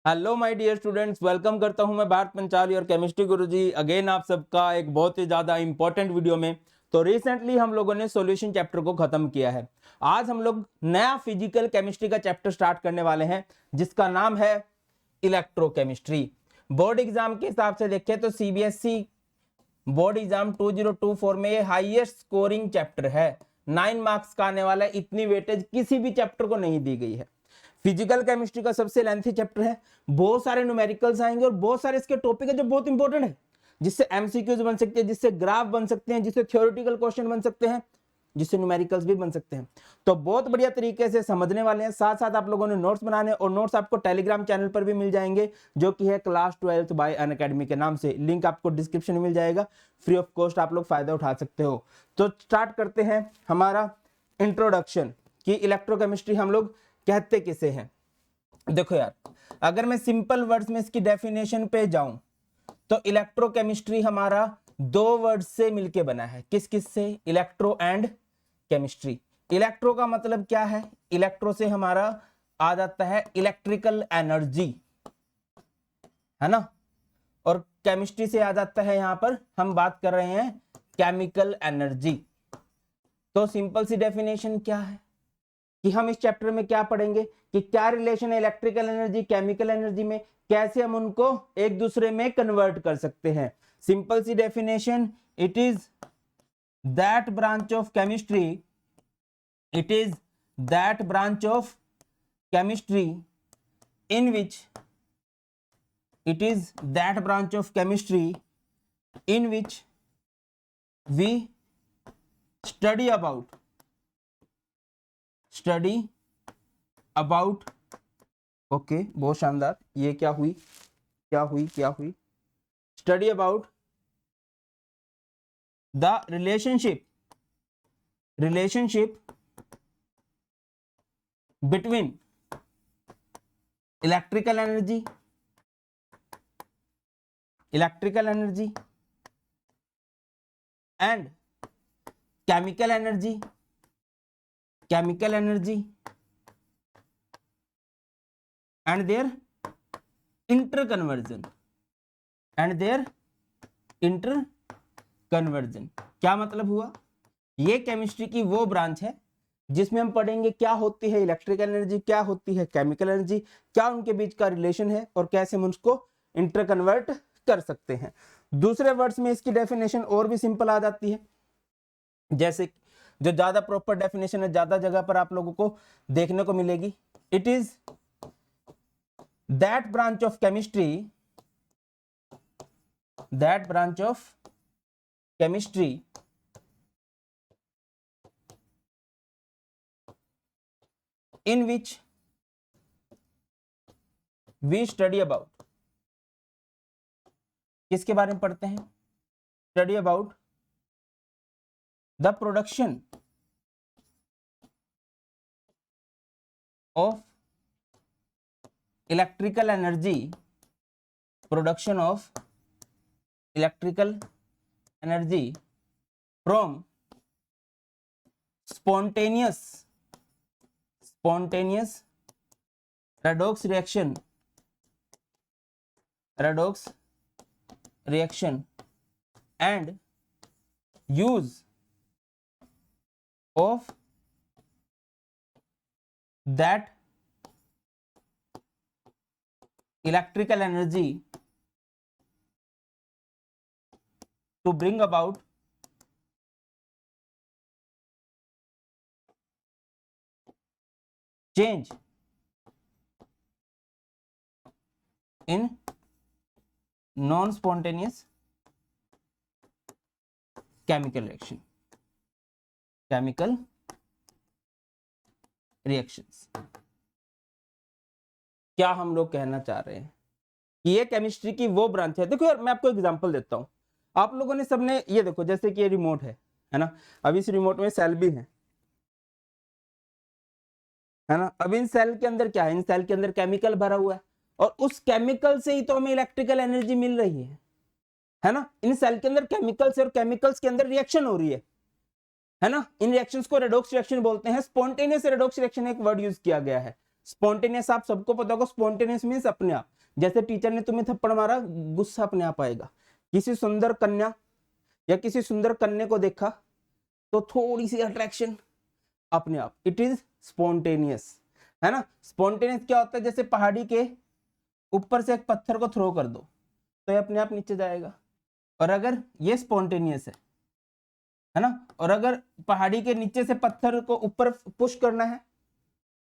Hello my dear students, welcome करता हूं मैं भारत पंचाली और केमिस्ट्री गुरुजी अगेन आप सबका एक बहुत ही ज्यादा इंपॉर्टेंट वीडियो में। तो रिसेंटली हम लोगों ने सॉल्यूशन चैप्टर को खत्म किया है। आज हम लोग नया फिजिकल केमिस्ट्री का चैप्टर स्टार्ट करने वाले हैं जिसका नाम है इलेक्ट्रोकेमिस्ट्री। बोर्ड एग्जाम के हिसाब से देखें तो सीबीएसई बोर्ड एग्जाम 2024 में ये हाईएस्ट स्कोरिंग चैप्टर है। 9 मार्क्स का आने वाला है। इतनी वेटेज किसी भी चैप्टर को नहीं दी गई है। फिजिकल केमिस्ट्री का सबसे लेंथी चैप्टर है। बहुत सारे न्यूमेरिकल्स आएंगे और बहुत सारे इसके टॉपिक है जो बहुत इंपॉर्टेंट है, जिससे एमसीक्यूज बन सकते हैं, जिससे ग्राफ बन सकते हैं, जिससे थ्योरेटिकल क्वेश्चन बन सकते हैं, जिससे न्यूमेरिकल्स भी बन सकते हैं। तो बहुत बढ़िया तरीके से समझने वाले हैं। साथ साथ आप लोगों ने नोट्स बनाने और नोट्स आपको टेलीग्राम चैनल पर भी मिल जाएंगे जो कि है क्लास 12 बाय अनअकैडमी के नाम से। लिंक आपको डिस्क्रिप्शन में मिल जाएगा। फ्री ऑफ कॉस्ट आप लोग फायदा उठा सकते हो। तो स्टार्ट करते हैं हमारा इंट्रोडक्शन कि इलेक्ट्रोकेमिस्ट्री हम लोग कहते किसे हैं। देखो यार, अगर मैं सिंपल वर्ड्स में इसकी डेफिनेशन पे जाऊं तो इलेक्ट्रोकेमिस्ट्री हमारा दो वर्ड से मिलके बना है। किस किस से? Electro and chemistry. इलेक्ट्रो का मतलब क्या है? इलेक्ट्रो से हमारा आ जाता है इलेक्ट्रिकल एनर्जी, है ना। और केमिस्ट्री से आ जाता है, यहां पर हम बात कर रहे हैं केमिकल एनर्जी। तो सिंपल सी डेफिनेशन क्या है कि हम इस चैप्टर में क्या पढ़ेंगे कि क्या रिलेशन है इलेक्ट्रिकल एनर्जी केमिकल एनर्जी में, कैसे हम उनको एक दूसरे में कन्वर्ट कर सकते हैं। सिंपल सी definition, it is that branch of chemistry, it is that branch of chemistry in which, it is that branch of chemistry in which we study about okay बहुत शानदार। ये क्या हुई study about the relationship between electrical energy and chemical energy and their interconversion क्या मतलब हुआ? ये chemistry की वो ब्रांच है जिसमें हम पढ़ेंगे क्या होती है इलेक्ट्रिकल एनर्जी, क्या होती है केमिकल एनर्जी, क्या उनके बीच का रिलेशन है और कैसे हम उसको इंटरकन्वर्ट कर सकते हैं। दूसरे वर्ड्स में इसकी डेफिनेशन और भी सिंपल आ जाती है, जैसे जो ज्यादा प्रॉपर डेफिनेशन है ज्यादा जगह पर आप लोगों को देखने को मिलेगी। It is that branch of chemistry in which we study about, किसके बारे में पढ़ते हैं? Study about the production of electrical energy from spontaneous redox reaction and use of that electrical energy to bring about change in non-spontaneous chemical reactions। क्या हम लोग कहना चाह रहे हैं कि ये केमिस्ट्री की वो ब्रांच है। देखो यार, मैं आपको एग्जांपल देता हूं। आप लोगों ने सबने ये देखो, जैसे कि ये रिमोट है ना। अब इस रिमोट में सेल भी है ना। अब इन सेल के अंदर क्या है? इन सेल के अंदर केमिकल भरा हुआ है और उस केमिकल से ही तो हमें इलेक्ट्रिकल एनर्जी मिल रही है ना। इन सेल के अंदर केमिकल्स और केमिकल्स के अंदर रिएक्शन हो रही है ना। इन रिएक्शंस को रेडॉक्स रिएक्शन बोलते हैं। स्पॉन्टेनियस रेडॉक्स रिएक्शन एक वर्ड यूज किया गया है। स्पॉन्टेनियस आप सबको पता होगा, स्पॉन्टेनियस मीन्स अपने आप। जैसे टीचर ने तुम्हें थप्पड़ मारा, गुस्सा अपने आप आएगा। किसी सुंदर कन्या या किसी सुंदर कन्या को देखा तो थोड़ी सी अट्रैक्शन अपने आप, इट इज स्पॉन्टेनियस, है ना। स्पॉन्टेनियस क्या होता है, जैसे पहाड़ी के ऊपर से एक पत्थर को थ्रो कर दो तो ये अपने आप नीचे जाएगा, और अगर ये स्पॉन्टेनियस है ना, और अगर पहाड़ी के नीचे से पत्थर को ऊपर पुश करना है,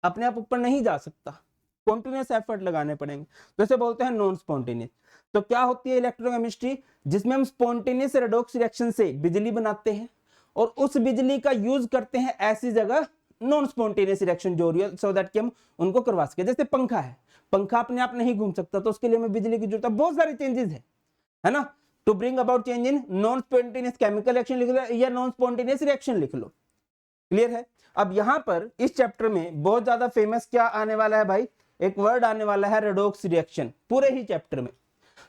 अपने आप ऊपर नहीं जा सकता, स्पॉन्टेनियस एफर्ट लगाने पड़ेंगे, तो इसे बोलते हैं नॉन स्पॉन्टेनियस। तो क्या होती है इलेक्ट्रोकेमिस्ट्री, जिसमें हम स्पॉन्टेनियस रेडॉक्स रिएक्शन से बिजली बनाते हैं और उस बिजली का यूज करते हैं ऐसी जगह नॉन स्पॉन्टेनियस रिएक्शन जो हो रही है, सो दैट कि हम उनको करवा सके। जैसे पंखा है, पंखा अपने आप नहीं घूम सकता, तो उसके लिए हमें बिजली की जरूरत है। बहुत सारे चेंजेस है ना। To bring about change in non spontaneous chemical reaction लिख लो या नॉन स्पॉन्टेनियस रिएक्शन लिख लो, क्लियर है। अब यहां पर इस चैप्टर में बहुत ज्यादा फेमस क्या आने वाला है भाई, एक वर्ड आने वाला है रेडॉक्स रिएक्शन, पूरे ही चैप्टर में।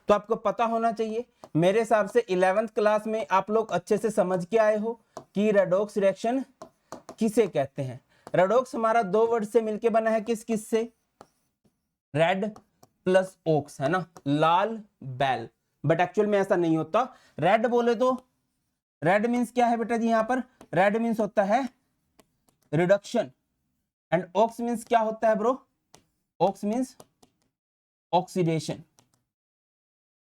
तो आपको पता होना चाहिए, मेरे हिसाब से 11th क्लास में आप लोग अच्छे से समझ के आए हो कि रेडॉक्स रिएक्शन किसे कहते हैं। रेडॉक्स हमारा दो वर्ड से मिलके बना है, किस किस से, रेड प्लस ओक्स, है ना, लाल बैल। बट एक्चुअल में ऐसा नहीं होता। रेड बोले तो रेड मीन्स क्या है बेटा जी, यहां पर रेड मीन्स होता है रिडक्शन, एंड ऑक्स मीन्स क्या होता है bro, ox means oxidation.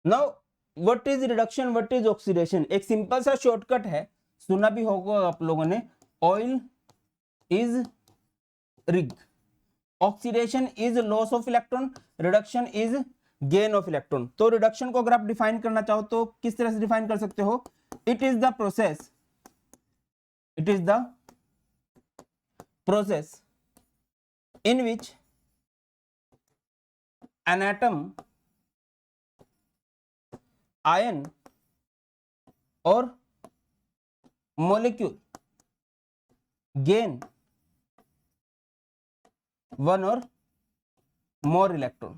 Now what is reduction, what is oxidation, एक सिंपल सा शॉर्टकट है, सुना भी होगा आप लोगों ने, OIL is RIG, oxidation is loss of electron, reduction is gain of electron. तो रिडक्शन को अगर आप डिफाइन करना चाहो तो किस तरह से डिफाइन कर सकते हो, it is the process, it is the process in which an atom, ion or molecule gain one or more electron,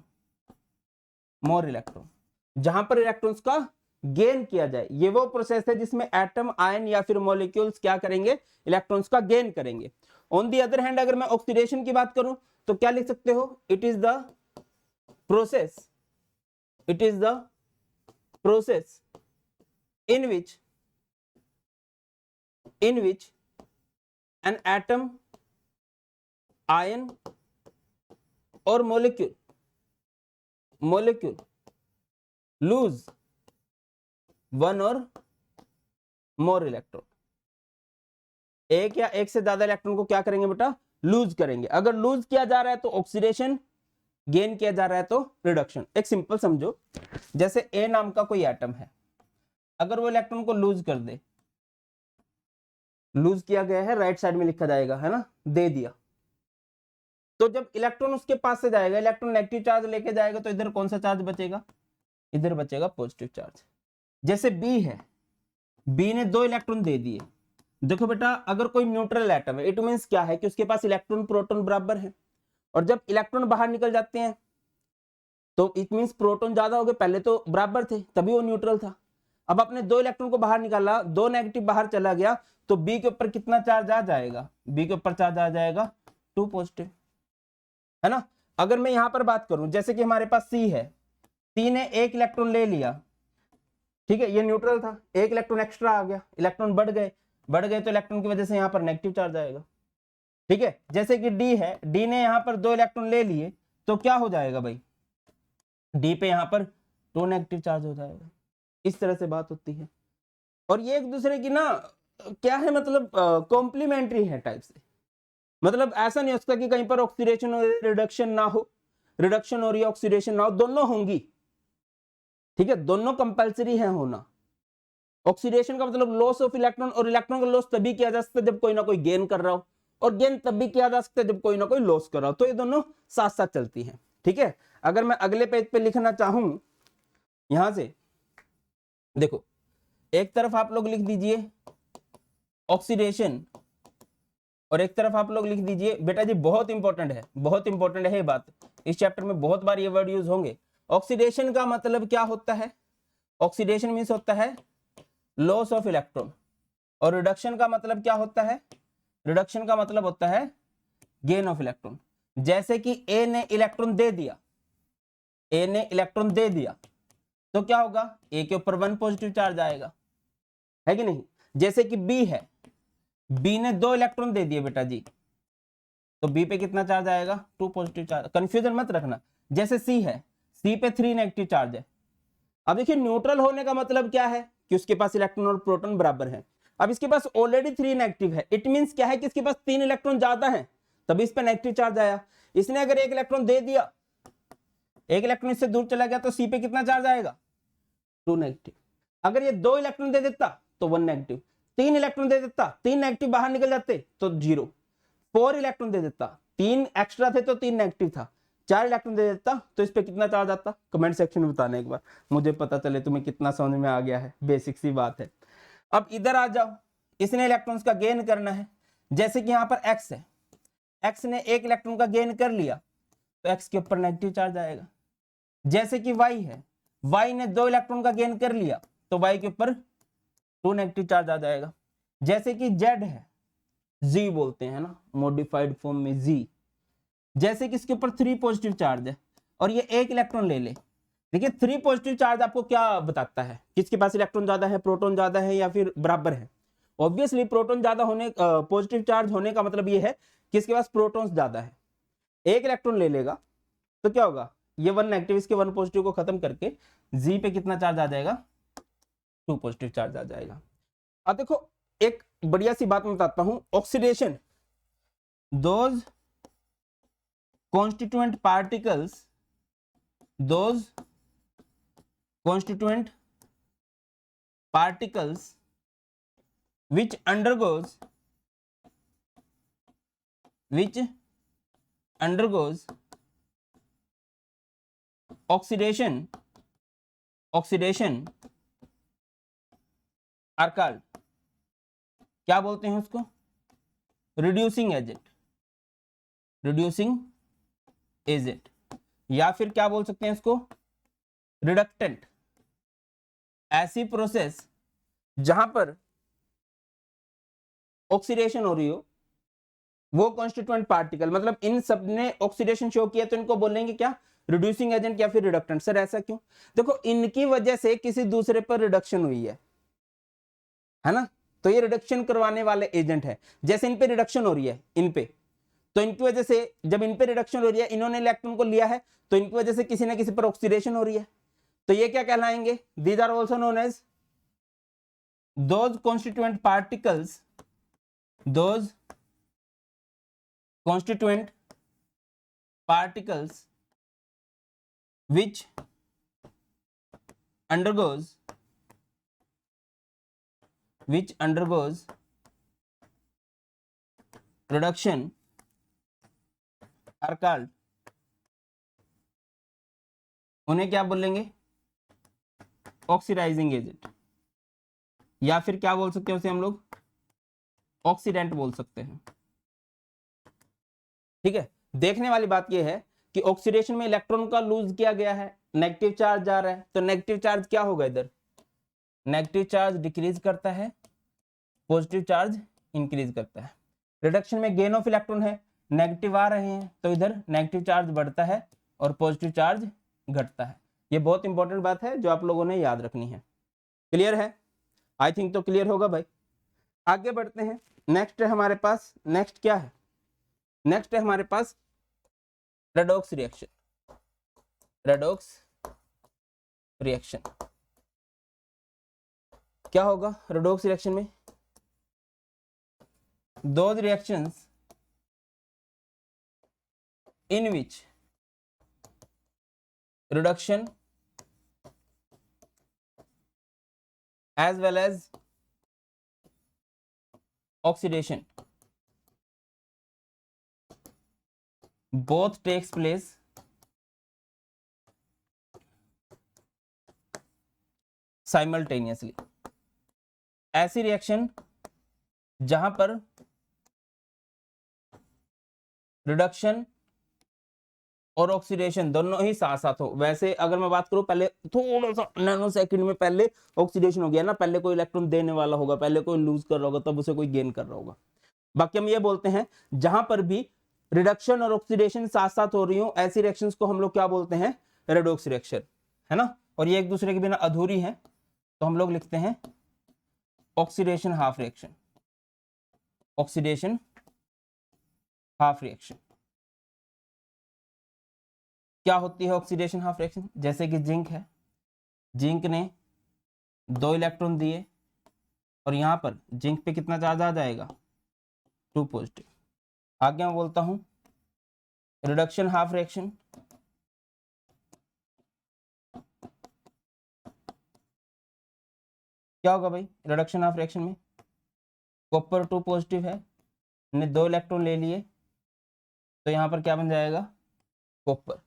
जहां पर इलेक्ट्रॉन्स का गेन किया जाए, ये वो प्रोसेस है जिसमें एटम, आयन या फिर मॉलिक्यूल्स क्या करेंगे, इलेक्ट्रॉन्स का गेन करेंगे। ऑन दी अदर हैंड अगर मैं ऑक्सीडेशन की बात करूं तो क्या लिख सकते हो, it is the process, it is the process in which an atom, ion or molecule lose one or more electron, एक या एक से ज्यादा इलेक्ट्रॉन को क्या करेंगे बेटा, लूज करेंगे। अगर लूज किया जा रहा है तो ऑक्सीडेशन, गेन किया जा रहा है तो रिडक्शन। एक सिंपल समझो, जैसे ए नाम का कोई एटम है, अगर वो इलेक्ट्रॉन को लूज कर दे, लूज किया गया है, राइट साइड में लिखा जाएगा, है ना, दे दिया, तो जब इलेक्ट्रॉन उसके पास से जाएगा, इलेक्ट्रॉन नेगेटिव चार्ज लेके जाएगा, तो इधर कौन सा चार्ज बचेगा, इधर बचेगा पॉजिटिव चार्ज। जैसे बी है, बी ने 2 इलेक्ट्रॉन दे दिए। देखो बेटा, अगर कोई न्यूट्रल एटम है, इट मींस क्या है कि उसके पास इलेक्ट्रॉन प्रोटॉन बराबर है, और जब इलेक्ट्रॉन बाहर निकल जाते हैं तो इट मींस प्रोटॉन ज्यादा हो गए, पहले तो बराबर थे तभी वो न्यूट्रल था। अब आपने 2 इलेक्ट्रॉन को बाहर निकाला, 2 नेगेटिव बाहर चला गया, तो बी के ऊपर कितना चार्ज आ जाएगा, बी के ऊपर चार्ज आ जाएगा 2 पॉजिटिव, है ना। अगर मैं यहां पर बात करूं, जैसे कि हमारे पास सी है, सी ने 1 इलेक्ट्रॉन ले लिया, ठीक है, ये न्यूट्रल था, 1 इलेक्ट्रॉन एक्स्ट्रा आ गया, इलेक्ट्रॉन बढ़ गए तो इलेक्ट्रॉन की वजह से यहां पर नेगेटिव चार्ज आएगा, ठीक है। जैसे कि डी है, डी ने यहां पर 2 इलेक्ट्रॉन ले लिए, तो क्या हो जाएगा भाई, डी पे यहां पर 2 नेगेटिव चार्ज हो जाएगा। इस तरह से बात होती है, और ये एक दूसरे की ना क्या है, मतलब कॉम्प्लीमेंट्री है टाइप से, मतलब ऐसा नहीं हो सकता कि कहीं पर ऑक्सीडेशन और रिडक्शन ना हो, रिडक्शन और ऑक्सीडेशन ना हो, दोनों होंगी, ठीक है, दोनों कंपलसरी है होना। ऑक्सीडेशन का मतलब लॉस ऑफ इलेक्ट्रॉन, और इलेक्ट्रॉन का लॉस तभी किया जा सकता है जब कोई ना कोई गेन कर रहा हो, और गेन तभी किया जा सकता है जब कोई ना कोई लॉस कर रहा हो, तो ये दोनों साथ साथ चलती हैं, ठीक है। अगर मैं अगले पेज पे लिखना चाहूं, यहां से देखो, एक तरफ आप लोग लिख दीजिए ऑक्सीडेशन, और एक तरफ आप लोग लिख दीजिए, बेटा जी बहुत इंपॉर्टेंट है, बहुत इंपॉर्टेंट है ये बात, इस चैप्टर में बहुत बार ये वर्ड यूज होंगे। ऑक्सीडेशन का मतलब क्या होता है, ऑक्सीडेशन मींस होता है लॉस ऑफ इलेक्ट्रॉन, और रिडक्शन का मतलब क्या होता है, रिडक्शन का मतलब होता है गेन ऑफ इलेक्ट्रॉन। जैसे कि ए ने इलेक्ट्रॉन दे दिया, ए ने इलेक्ट्रॉन दे दिया तो क्या होगा, ए के ऊपर 1 पॉजिटिव चार्ज आएगा, है कि नहीं। जैसे कि बी है, बी ने 2 इलेक्ट्रॉन दे दिए बेटा जी, तो बी पे कितना चार्ज आएगा, 2 पॉजिटिव चार्ज, कंफ्यूजन मत रखना। जैसे सी है, सी पे 3 नेगेटिव चार्ज है। अब देखिए न्यूट्रल होने का मतलब क्या है कि उसके पास इलेक्ट्रॉन और प्रोटॉन बराबर है। अब इसके पास ऑलरेडी 3 नेगेटिव है, इट मींस क्या है कि इसके पास 3 इलेक्ट्रॉन ज्यादा है, तभी इस पे नेगेटिव चार्ज आया। इसने अगर 1 इलेक्ट्रॉन दे दिया, 1 इलेक्ट्रॉन इससे दूर चला गया, तो सी पे कितना चार्ज आएगा, 2 नेगेटिव। अगर ये 2 इलेक्ट्रॉन दे देता तो 1 नेगेटिव, 3 इलेक्ट्रॉन दे देता, 3 नेगेटिव बाहर निकल जाते तो 0, 4 इलेक्ट्रॉन दे देता, 3 एक्स्ट्रा थे तो 3 नेगेटिव था, 4 इलेक्ट्रॉन दे देता तो इस पे कितना चार्ज आता, कमेंट सेक्शन में बताना एक बार, मुझे पता चले तुम्हें कितना समझ में आ गया है, बेसिक सी बात है। अब इधर आ जाओ, इसने इलेक्ट्रॉन्स का गेन करना है। जैसे कि यहां पर एक्स है, एक्स ने 1 इलेक्ट्रॉन का गेन कर लिया तो एक्स के ऊपर नेगेटिव चार्ज आएगा। जैसे कि वाई है, वाई ने 2 इलेक्ट्रॉन का गेन कर लिया तो वाई के ऊपर 2 नेगेटिव चार्ज आ जाएगा। जैसे कि जेड है, जी बोलते हैं ना मॉडिफाइड फॉर्म में जी, जैसे कि इसके ऊपर 3 पॉजिटिव चार्ज है और ये 1 इलेक्ट्रॉन ले ले। देखिए 3 पॉजिटिव चार्ज आपको क्या बताता है, किसके पास इलेक्ट्रॉन ज्यादा है, प्रोटॉन ज्यादा है या फिर बराबर है। ऑब्वियसली प्रोटॉन ज्यादा होने, पॉजिटिव चार्ज होने का मतलब ये है कि इसके पास प्रोटॉन्स ज्यादा है। 1 इलेक्ट्रॉन ले लेगा तो क्या होगा, ये 1 नेगेटिव इसके 1 पॉजिटिव को खत्म करके जी पे कितना चार्ज आ जाएगा, 2 पॉजिटिव चार्ज आ जाएगा। अब देखो एक बढ़िया सी बात मैं बताता हूं, oxidation, those constituent particles, those constituent particles which undergoes oxidation are called, क्या बोलते हैं उसको, reducing एजेंट, या फिर क्या बोल सकते हैं इसको, रिडक्टेंट। ऐसी प्रोसेस जहां पर ऑक्सीडेशन हो रही हो, वो कॉन्स्टिट्यूएंट पार्टिकल, मतलब इन सब ने ऑक्सीडेशन शो किया तो इनको बोलेंगे क्या, रिड्यूसिंग एजेंट या फिर रिडक्टेंट। सर ऐसा क्यों, देखो इनकी वजह से किसी दूसरे पर रिडक्शन हुई है ना, तो ये रिडक्शन करवाने वाले एजेंट है। जैसे इन पे रिडक्शन हो रही है, इन पे, तो इनकी वजह से जब इन पे रिडक्शन हो रही है, इन्होंने इलेक्ट्रॉन को लिया है तो इनकी वजह से किसी ना किसी पर ऑक्सीडेशन हो रही है, तो ये क्या कहलाएंगे, these are also known as those constituent particles which undergoes reduction are called, उन्हें क्या बोलेंगे, ऑक्सीडाइजिंग एजेंट, या फिर क्या बोल सकते हैं उसे हम लोग, ऑक्सीडेंट बोल सकते हैं। ठीक है, देखने वाली बात यह है कि ऑक्सीडेशन में इलेक्ट्रॉन का लूज किया गया है, नेगेटिव चार्ज जा रहा है, तो नेगेटिव चार्ज क्या होगा, इधर नेगेटिव चार्ज डिक्रीज करता है, पॉजिटिव चार्ज इंक्रीज करता है। रिडक्शन में गेन ऑफ इलेक्ट्रॉन है, नेगेटिव आ रहे हैं तो इधर नेगेटिव चार्ज बढ़ता है और पॉजिटिव चार्ज घटता है। ये बहुत इंपॉर्टेंट बात है जो आप लोगों ने याद रखनी है। क्लियर है, आई थिंक तो क्लियर होगा भाई। आगे बढ़ते हैं, नेक्स्ट है हमारे पास, नेक्स्ट क्या है, नेक्स्ट है हमारे पास रेडॉक्स रिएक्शन। क्या होगा रेडॉक्स रिएक्शन में, those reactions in which reduction as well as oxidation both takes place simultaneously। ऐसी रिएक्शन जहां पर रिडक्शन और ऑक्सीडेशन दोनों ही साथ साथ हो। वैसे अगर मैं बात करूं, पहले थोड़ा सा नैनो सेकंड में पहले ऑक्सीडेशन हो गया ना, पहले कोई इलेक्ट्रॉन देने वाला होगा, पहले कोई लूज कर रहा होगा, तब उसे कोई गेन कर रहा होगा। बाकी हम ये बोलते हैं जहां पर भी रिडक्शन और ऑक्सीडेशन साथ साथ हो रही हो, ऐसी रिएक्शंस को हम लोग क्या बोलते हैं, रेडॉक्स रिएक्शन, है ना। और ये एक दूसरे के बिना अधूरी है, तो हम लोग लिखते हैं oxidation half reaction, oxidation half reaction. क्या होती है ऑक्सीडेशन हाफ रिएक्शन, जैसे कि जिंक है, जिंक ने 2 इलेक्ट्रॉन दिए और यहां पर जिंक पे कितना चार्ज आ जाएगा, 2 पॉजिटिव। आगे मैं बोलता हूं रिडक्शन हाफ रिएक्शन, क्या होगा भाई रिडक्शन हाफ रिएक्शन में, कॉपर 2 पॉजिटिव है, ने 2 इलेक्ट्रॉन ले लिए, तो यहाँ पर क्या बन जाएगा, कॉपर।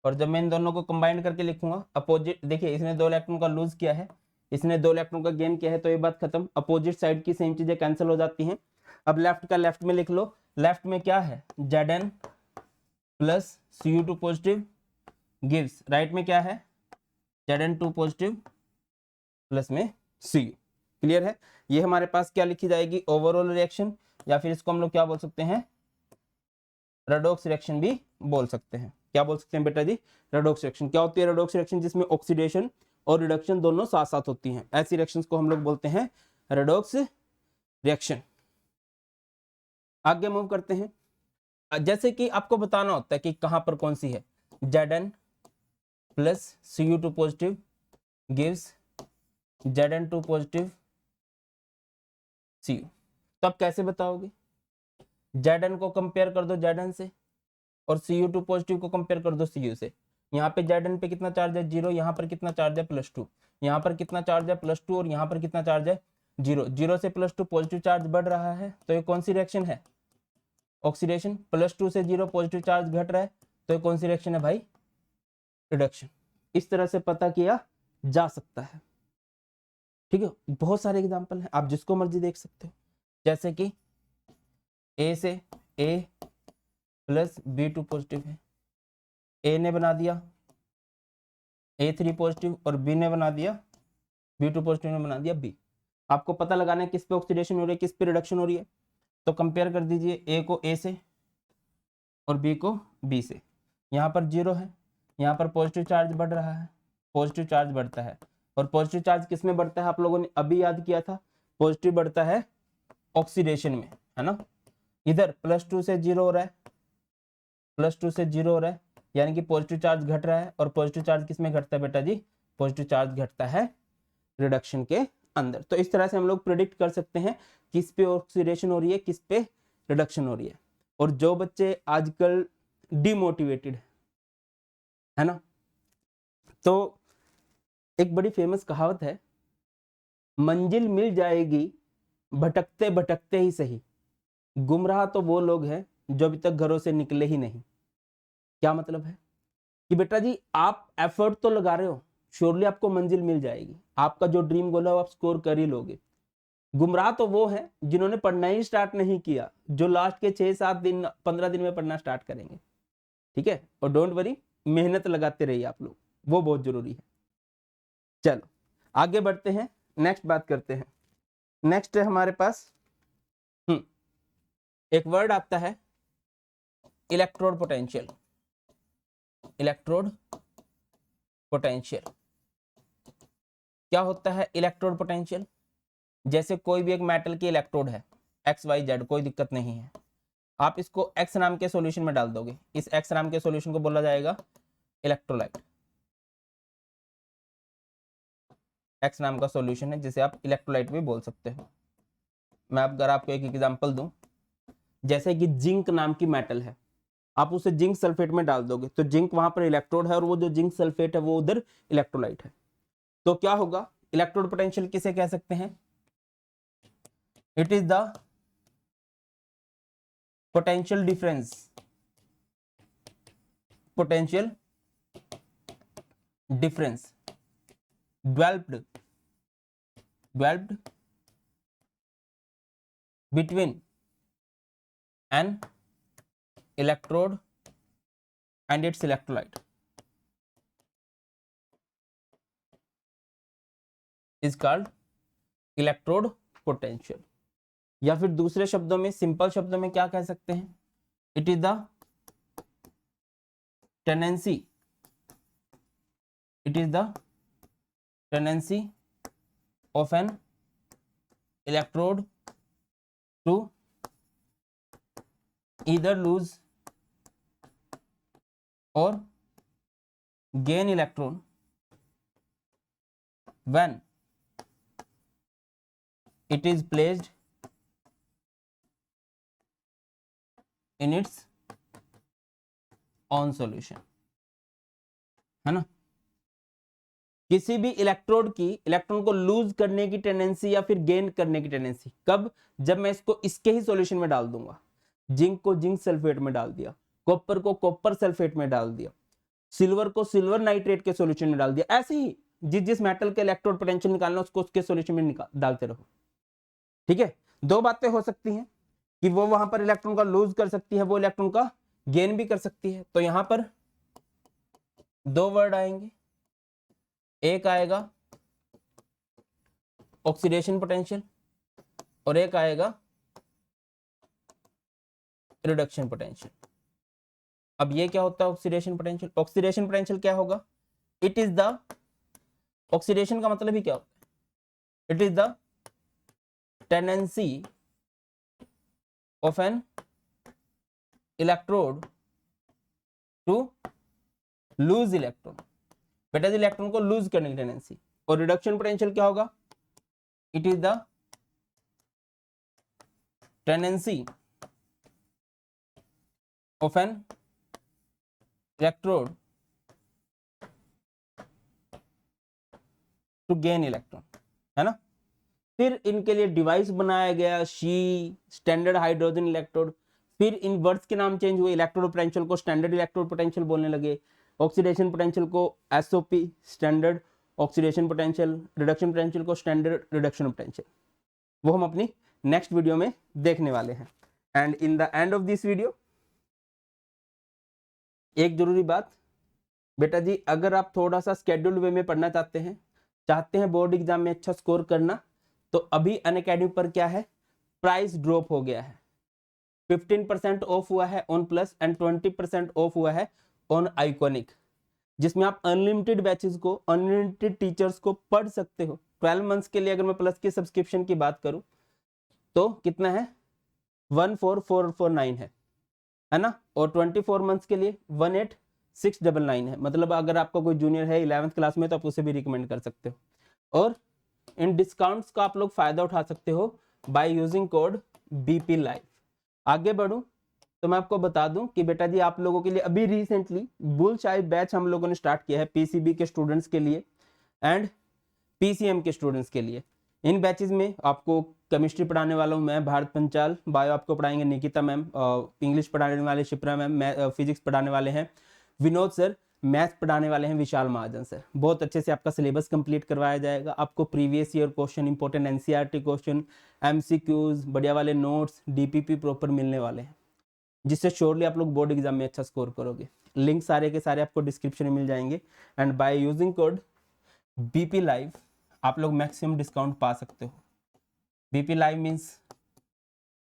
और जब मैं इन दोनों को कंबाइन करके लिखूंगा, अपोजिट, देखिए इसने 2 इलेक्ट्रॉन का लूज किया है, इसने 2 इलेक्ट्रॉन का गेन किया है, तो ये बात खत्म, अपोजिट साइड की सेम चीजें कैंसिल हो जाती हैं। अब लेफ्ट का लेफ्ट में लिख लो, लेफ्ट में क्या है, Zn plus Cu2 positive gives, right में क्या है, Zn2 पॉजिटिव प्लस में Cu। क्लियर है, ये हमारे पास क्या लिखी जाएगी, ओवरऑल रिएक्शन, या फिर इसको हम लोग क्या बोल सकते हैं, रेडॉक्स रिएक्शन भी बोल सकते हैं। क्या बोल सकते हैं बेटा जी, रेडॉक्स रिएक्शन। क्या होती है रेडॉक्स रिएक्शन, जिसमें ऑक्सीडेशन और रिडक्शन दोनों साथ साथ होती हैं, ऐसी रिएक्शंस को हम लोग बोलते हैं रेडॉक्स रिएक्शन। आगे मूव करते हैं। जैसे कि आपको बताना होता है कि कहां पर कौन सी है, Zn plus Cu2 positive gives Zn2 positive Cu। तो आप कैसे बताओगे, Zn को कंपेयर कर दो Zn से और Cu2 पॉजिटिव को कंपेयर कर दो Cu से। यहाँ पे Zn पे कितना चार्ज है, 0, यहाँ पर कितना चार्ज है, +2, यहाँ पर कितना चार्ज है, +2, और यहाँ पर कितना चार्ज है, 0। 0 से +2 पॉजिटिव चार्ज बढ़ रहा है, तो ये कौन सी रिएक्शन है, ऑक्सीडेशन। +2 से 0 पॉजिटिव चार्ज घट रहा है, तो ये कौन सी रिएक्शन है भाई, रिडक्शन। इस तरह से पता किया जा सकता है, ठीक है। बहुत सारे एग्जाम्पल हैं, आप जिसको मर्जी देख सकते हो, जैसे कि A से A प्लस B2 पॉजिटिव है, A ने बना दिया A3 पॉजिटिव और B ने बना दिया, B2 पॉजिटिव ने बना दिया B। आपको पता लगाना है किस पे ऑक्सीडेशन हो रही है, किस पे रिडक्शन हो रही है, तो कंपेयर कर दीजिए A को A से और B को B से। यहाँ पर 0 है, यहाँ पर पॉजिटिव चार्ज बढ़ रहा है, पॉजिटिव चार्ज बढ़ता है, और पॉजिटिव चार्ज किस में बढ़ता है, आप लोगों ने अभी याद किया था, पॉजिटिव बढ़ता है ऑक्सीडेशन में, है ना। इधर +2 से 0 हो रहा है, +2 से 0 हो रहा है, यानी कि पॉजिटिव चार्ज घट रहा है, और पॉजिटिव चार्ज किस में घटता है बेटा जी, पॉजिटिव चार्ज घटता है रिडक्शन के अंदर। तो इस तरह से हम लोग प्रिडिक्ट कर सकते हैं किस पे ऑक्सीडेशन हो रही है, किस पे रिडक्शन हो रही है। और जो बच्चे आजकल डिमोटिवेटेड है ना, तो एक बड़ी फेमस कहावत है, मंजिल मिल जाएगी भटकते भटकते ही सही, गुमराह तो वो लोग हैं जो अभी तक घरों से निकले ही नहीं। क्या मतलब है कि बेटा जी आप एफर्ट तो लगा रहे हो, श्योरली आपको मंजिल मिल जाएगी, आपका जो ड्रीम गोल है वो आप स्कोर कर ही लोगे। गुमराह तो वो है जिन्होंने पढ़ना ही स्टार्ट नहीं किया, जो लास्ट के 6-7 दिन 15 दिन में पढ़ना स्टार्ट करेंगे, ठीक है। और डोंट वरी, मेहनत लगाते रहिए आप लोग, वो बहुत जरूरी है। चलो आगे बढ़ते हैं, नेक्स्ट बात करते हैं। नेक्स्ट है हमारे पास एक वर्ड आता है इलेक्ट्रोड पोटेंशियल। इलेक्ट्रोड पोटेंशियल क्या होता है, इलेक्ट्रोड पोटेंशियल, जैसे कोई भी एक मेटल की इलेक्ट्रोड है XYZ, कोई दिक्कत नहीं है, आप इसको X नाम के सॉल्यूशन में डाल दोगे, इस X नाम के सॉल्यूशन को बोला जाएगा इलेक्ट्रोलाइट। X नाम का सॉल्यूशन है जिसे आप इलेक्ट्रोलाइट भी बोल सकते हो। मैं अगर आपको एक एग्जांपल दूं, जैसे कि जिंक नाम की मेटल है, आप उसे जिंक सल्फेट में डाल दोगे, तो जिंक वहां पर इलेक्ट्रोड है और वो जो जिंक सल्फेट है वो उधर इलेक्ट्रोलाइट है, तो क्या होगा, इलेक्ट्रोड पोटेंशियल किसे कह सकते हैं, it is the potential difference, potential difference developed between an electrode and its electrolyte is called electrode potential। या फिर दूसरे शब्दों में, सिंपल शब्दों में क्या कह सकते हैं, it is the tendency, it is the tendency of an electrode to either lose or gain electron when it is placed in its own solution, है ना। किसी भी इलेक्ट्रोड की इलेक्ट्रॉन को लूज करने की टेंडेंसी या फिर गेन करने की टेंडेंसी कब, जब मैं इसको इसके ही सॉल्यूशन में डाल दूंगा। जिंक को जिंक सल्फेट में डाल दिया, कॉपर को कॉपर सल्फेट में डाल दिया, सिल्वर को सिल्वर नाइट्रेट के सॉल्यूशन में डाल दिया। ऐसे ही जिस जिस मेटल के इलेक्ट्रोड पोटेंशियल निकालना उसको उसके सॉल्यूशन में डालते रहो। ठीक है, दो बातें हो सकती हैं कि वो वहां पर इलेक्ट्रॉन का लूज कर सकती है, वो इलेक्ट्रॉन का गेन भी कर सकती है। तो यहां पर दो वर्ड आएंगे, एक आएगा ऑक्सीडेशन पोटेंशियल और एक आएगा रिडक्शन पोटेंशियल। अब ये क्या होता है ऑक्सीडेशन पोटेंशियल? ऑक्सीडेशन पोटेंशियल क्या होगा? इट इज द, ऑक्सीडेशन का मतलब ही क्या होता है? It is the tendency of an electrode to lose electron, बेटा इलेक्ट्रॉन को लूज करने की टेंडेंसी। और रिडक्शन पोटेंशियल क्या होगा? It is the tendency of an electrode to gain electron, है ना। फिर इनके लिए डिवाइस बनाया गया, शी स्टैंडर्ड हाइड्रोजन इलेक्ट्रोड। फिर इन वर्ड्स के नाम चेंज हुए, इलेक्ट्रोड पोटेंशियल को स्टैंडर्ड इलेक्ट्रोड पोटेंशियल बोलने लगे, ऑक्सीडेशन पोटेंशियल को SOP standard oxidation potential, reduction potential को स्टैंडर्ड रिडक्शन पोटेंशियल। वो हम अपनी नेक्स्ट वीडियो में देखने वाले हैं। And in the end of this video एक जरूरी बात, बेटा जी अगर आप थोड़ा सा स्केड्यूल्ड वे में पढ़ना चाहते हैं बोर्ड एग्जाम में अच्छा स्कोर करना, तो अभी अनअकैडमी पर क्या है, प्राइस ड्रॉप हो गया है। 15% ऑफ हुआ है ऑन प्लस एंड 20% ऑफ हुआ है ऑन आइकॉनिक, जिसमें आप अनलिमिटेड बैचेस को, अनलिमिटेड टीचर्स को पढ़ सकते हो। 12 मंथ्स के लिए अगर मैं प्लस के सब्सक्रिप्शन की बात करूं तो कितना है, 14449 है ना। और 24 मंथ्स के लिए 18699 है। मतलब अगर आपका कोई जूनियर है 11th क्लास में तो आप उसे भी रिकमेंड कर सकते हो। और इन डिस्काउंट्स का आप लोग फायदा उठा सकते हो bye using code BP live. आगे बढ़ूं तो मैं आपको बता दूं कि बेटा जी आप लोगों के लिए अभी रिसेंटली बुलशाई बैच हम लोगों ने स्टार्ट किया है पीसीबी के स्टूडेंट्स के लिए एंड पीसीएम के स्टूडेंट्स के लिए। इन बैचेस में आपको केमिस्ट्री पढ़ाने वाला हूँ मैं भारत पंचाल, बायो आपको पढ़ाएंगे निकिता मैम, इंग्लिश पढ़ाने वाले शिप्रा मैम, फिजिक्स पढ़ाने वाले हैं विनोद सर, मैथ पढ़ाने वाले हैं विशाल महाजन सर। बहुत अच्छे से आपका सिलेबस कंप्लीट करवाया जाएगा। आपको previous year question, important NCERT question, MCQs, बढ़िया वाले नोट्स, डीपीपी प्रॉपर मिलने वाले हैं, जिससे श्योरली आप लोग बोर्ड एग्जाम में अच्छा स्कोर करोगे। लिंक सारे के सारे आपको डिस्क्रिप्शन में मिल जाएंगे and by using code BP live आप लोग मैक्सिमम डिस्काउंट पा सकते हो। BP live means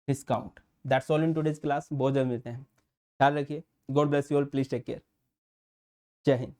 discount. That's all in today's class. बहुत जल्द मिलते हैं, ख्याल रखिए। God bless you all, please take care. जय हिंद।